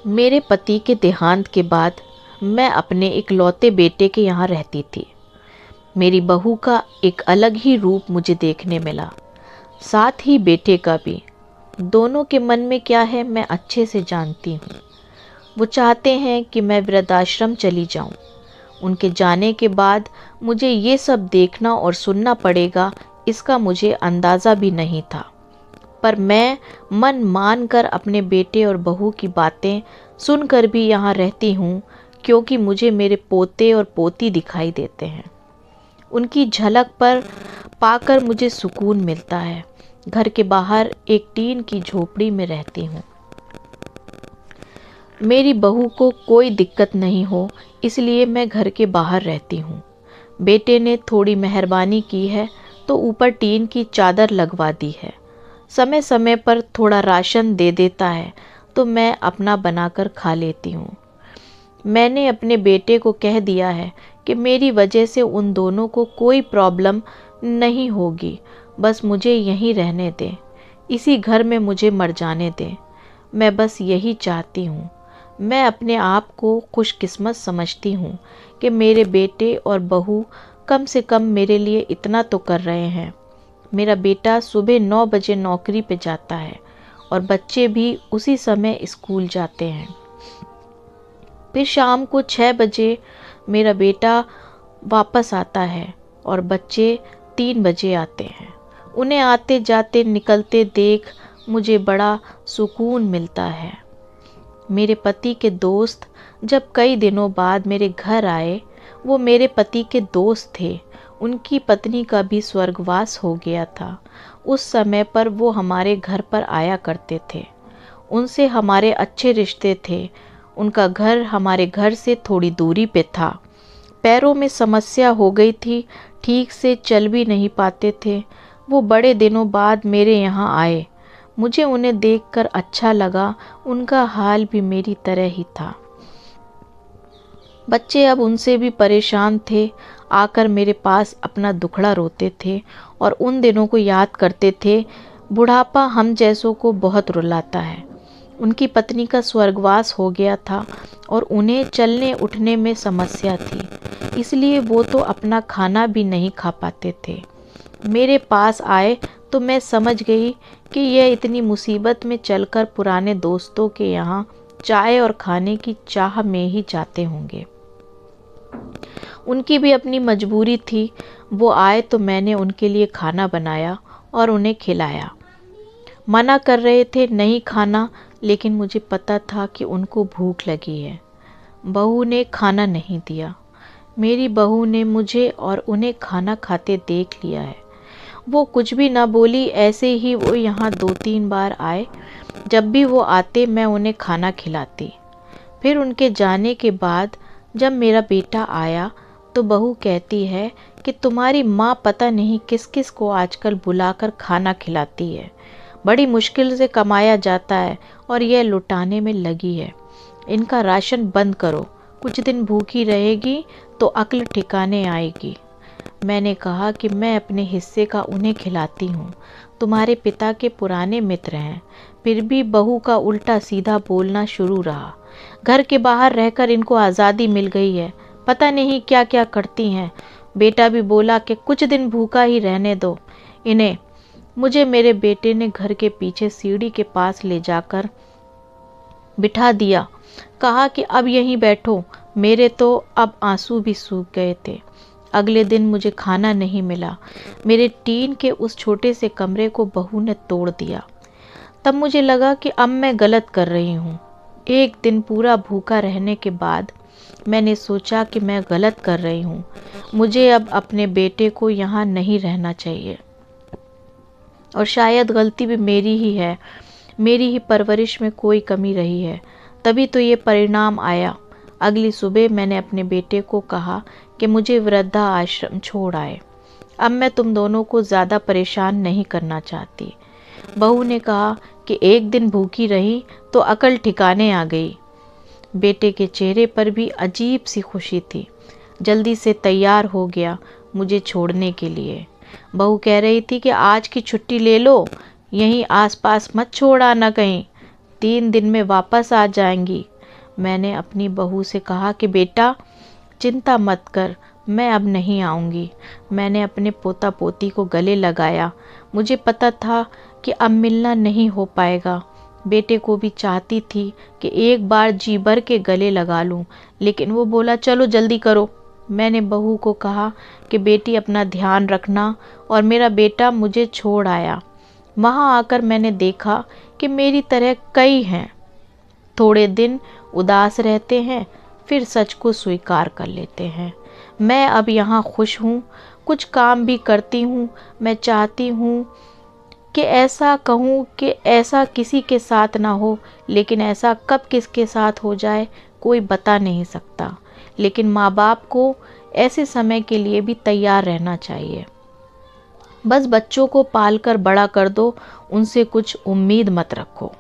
मेरे पति के देहांत के बाद मैं अपने इकलौते बेटे के यहाँ रहती थी। मेरी बहू का एक अलग ही रूप मुझे देखने मिला, साथ ही बेटे का भी। दोनों के मन में क्या है मैं अच्छे से जानती हूँ। वो चाहते हैं कि मैं वृद्धाश्रम चली जाऊँ। उनके जाने के बाद मुझे ये सब देखना और सुनना पड़ेगा, इसका मुझे अंदाज़ा भी नहीं था। पर मैं मन मान कर अपने बेटे और बहू की बातें सुनकर भी यहाँ रहती हूँ, क्योंकि मुझे मेरे पोते और पोती दिखाई देते हैं। उनकी झलक पर पाकर मुझे सुकून मिलता है। घर के बाहर एक टीन की झोपड़ी में रहती हूँ। मेरी बहू को कोई दिक्कत नहीं हो, इसलिए मैं घर के बाहर रहती हूँ। बेटे ने थोड़ी मेहरबानी की है तो ऊपर टीन की चादर लगवा दी है। समय समय पर थोड़ा राशन दे देता है तो मैं अपना बनाकर खा लेती हूँ। मैंने अपने बेटे को कह दिया है कि मेरी वजह से उन दोनों को कोई प्रॉब्लम नहीं होगी, बस मुझे यहीं रहने दें, इसी घर में मुझे मर जाने दें। मैं बस यही चाहती हूँ। मैं अपने आप को खुशकिस्मत समझती हूँ कि मेरे बेटे और बहू कम से कम मेरे लिए इतना तो कर रहे हैं। मेरा बेटा सुबह 9 बजे नौकरी पे जाता है और बच्चे भी उसी समय स्कूल जाते हैं। फिर शाम को 6 बजे मेरा बेटा वापस आता है और बच्चे 3 बजे आते हैं। उन्हें आते जाते निकलते देख मुझे बड़ा सुकून मिलता है। मेरे पति के दोस्त जब कई दिनों बाद मेरे घर आए, वो मेरे पति के दोस्त थे। उनकी पत्नी का भी स्वर्गवास हो गया था। उस समय पर वो हमारे घर पर आया करते थे। उनसे हमारे अच्छे रिश्ते थे। उनका घर हमारे घर से थोड़ी दूरी पे था। पैरों में समस्या हो गई थी, ठीक से चल भी नहीं पाते थे। वो बड़े दिनों बाद मेरे यहाँ आए। मुझे उन्हें देखकर अच्छा लगा। उनका हाल भी मेरी तरह ही था। बच्चे अब उनसे भी परेशान थे। आकर मेरे पास अपना दुखड़ा रोते थे और उन दिनों को याद करते थे। बुढ़ापा हम जैसों को बहुत रुलाता है। उनकी पत्नी का स्वर्गवास हो गया था और उन्हें चलने उठने में समस्या थी, इसलिए वो तो अपना खाना भी नहीं खा पाते थे। मेरे पास आए तो मैं समझ गई कि यह इतनी मुसीबत में चलकर पुराने दोस्तों के यहाँ चाय और खाने की चाह में ही जाते होंगे। उनकी भी अपनी मजबूरी थी। वो आए तो मैंने उनके लिए खाना बनाया और उन्हें खिलाया। मना कर रहे थे नहीं खाना, लेकिन मुझे पता था कि उनको भूख लगी है। बहू ने खाना नहीं दिया। मेरी बहू ने मुझे और उन्हें खाना खाते देख लिया है। वो कुछ भी ना बोली, ऐसे ही वो यहाँ 2-3 बार आए। जब भी वो आते मैं उन्हें खाना खिलाती। फिर उनके जाने के बाद जब मेरा बेटा आया तो बहू कहती है कि तुम्हारी माँ पता नहीं किस किस को आजकल बुलाकर खाना खिलाती है। बड़ी मुश्किल से कमाया जाता है और यह लुटाने में लगी है। इनका राशन बंद करो, कुछ दिन भूखी रहेगी तो अक्ल ठिकाने आएगी। मैंने कहा कि मैं अपने हिस्से का उन्हें खिलाती हूँ। तुम्हारे पिता के पुराने मित्र हैं। फिर भी बहू का उल्टा सीधा बोलना शुरू रहा। घर के बाहर रहकर इनको आज़ादी मिल गई है, पता नहीं क्या क्या करती हैं। बेटा भी बोला कि कुछ दिन भूखा ही रहने दो इन्हें। मुझे मेरे बेटे ने घर के पीछे सीढ़ी के पास ले जाकर बिठा दिया। कहा कि अब यहीं बैठो। मेरे तो अब आंसू भी सूख गए थे। अगले दिन मुझे खाना नहीं मिला। मेरे टीन के उस छोटे से कमरे को बहू ने तोड़ दिया। तब मुझे लगा कि अब मैं गलत कर रही हूँ। एक दिन पूरा भूखा रहने के बाद मैंने सोचा कि मैं गलत कर रही हूँ। मुझे अब अपने बेटे को यहाँ नहीं रहना चाहिए और शायद गलती भी मेरी ही है। मेरी ही परवरिश में कोई कमी रही है, तभी तो ये परिणाम आया। अगली सुबह मैंने अपने बेटे को कहा कि मुझे वृद्धा आश्रम छोड़ आए। अब मैं तुम दोनों को ज़्यादा परेशान नहीं करना चाहती। बहू ने कहा कि एक दिन भूखी रही तो अकल ठिकाने आ गई। बेटे के चेहरे पर भी अजीब सी खुशी थी। जल्दी से तैयार हो गया मुझे छोड़ने के लिए। बहू कह रही थी कि आज की छुट्टी ले लो, यहीं आसपास मत छोड़ आना कहीं, 3 दिन में वापस आ जाएंगी। मैंने अपनी बहू से कहा कि बेटा चिंता मत कर, मैं अब नहीं आऊँगी। मैंने अपने पोता पोती को गले लगाया। मुझे पता था कि अब मिलना नहीं हो पाएगा। बेटे को भी चाहती थी कि एक बार जी भर के गले लगा लूं, लेकिन वो बोला चलो जल्दी करो। मैंने बहू को कहा कि बेटी अपना ध्यान रखना, और मेरा बेटा मुझे छोड़ आया। वहाँ आकर मैंने देखा कि मेरी तरह कई हैं, थोड़े दिन उदास रहते हैं, फिर सच को स्वीकार कर लेते हैं। मैं अब यहाँ खुश हूँ, कुछ काम भी करती हूँ। मैं चाहती हूँ कि ऐसा कहूँ कि ऐसा किसी के साथ ना हो, लेकिन ऐसा कब किसके साथ हो जाए कोई बता नहीं सकता। लेकिन माँ बाप को ऐसे समय के लिए भी तैयार रहना चाहिए। बस बच्चों को पालकर बड़ा कर दो, उनसे कुछ उम्मीद मत रखो।